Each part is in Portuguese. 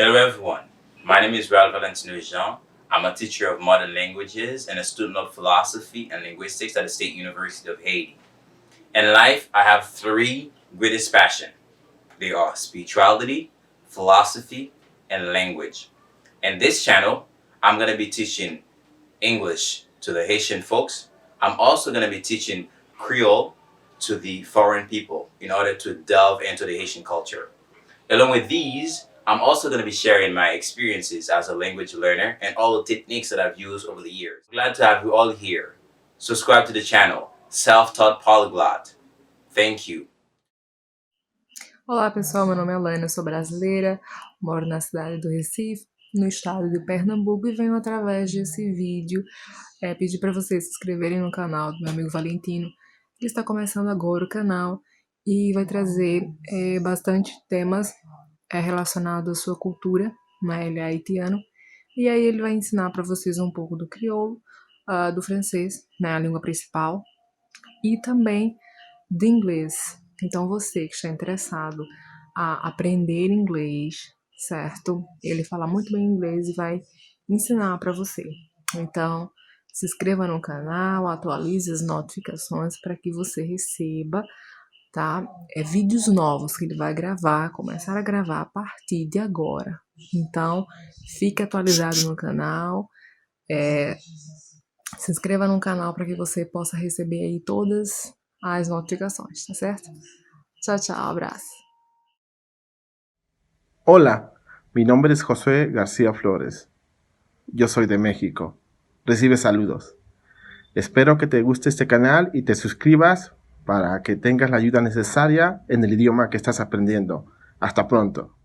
Hello everyone, my name is Raul Valentino Jean. I'm a teacher of modern languages and a student of philosophy and linguistics at the State University of Haiti. In life, I have three greatest passions. They are spirituality, philosophy, and language. In this channel, I'm going to be teaching English to the Haitian folks. I'm also going to be teaching Creole to the foreign people in order to delve into the Haitian culture. Along with these, I'm also going to be sharing my experiences as a language learner and all the techniques that I've used over the years. Glad to have you all here. Subscribe to the channel, Self-Taught Polyglot. Thank you. Olá pessoal, meu nome é Alana, eu sou brasileira, moro na cidade do Recife, no estado de Pernambuco e venho através desse vídeo pedir para vocês se inscreverem no canal do meu amigo Valentino. Ele está começando agora o canal e vai trazer bastante temas relacionados à sua cultura, né? Ele é haitiano, e aí ele vai ensinar para vocês um pouco do crioulo, do francês, né, a língua principal, e também do inglês. Então você que está interessado a aprender inglês, certo? Ele fala muito bem inglês e vai ensinar para você. Então, se inscreva no canal, atualize as notificações para que você receba, tá? Vídeos novos que ele vai gravar, começar a gravar a partir de agora. Então, fique atualizado no canal, se inscreva no canal para que você possa receber aí todas as notificações, tá certo? Tchau, tchau, abraço. Hola, mi nombre es Josué García Flores. Yo soy de México. Recibe saludos. Espero que te guste este canal y te suscribas para que tengas la ayuda necesaria en el idioma que estás aprendiendo. Hasta pronto.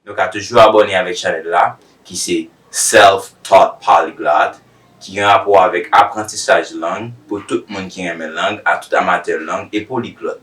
Donc, à toujours abonner avec channel là, qui c'est Self-Taught Polyglot, qui a un rapport avec apprentissage langue pour tout le monde qui aime la langue, à tout amateur langue et polyglotte.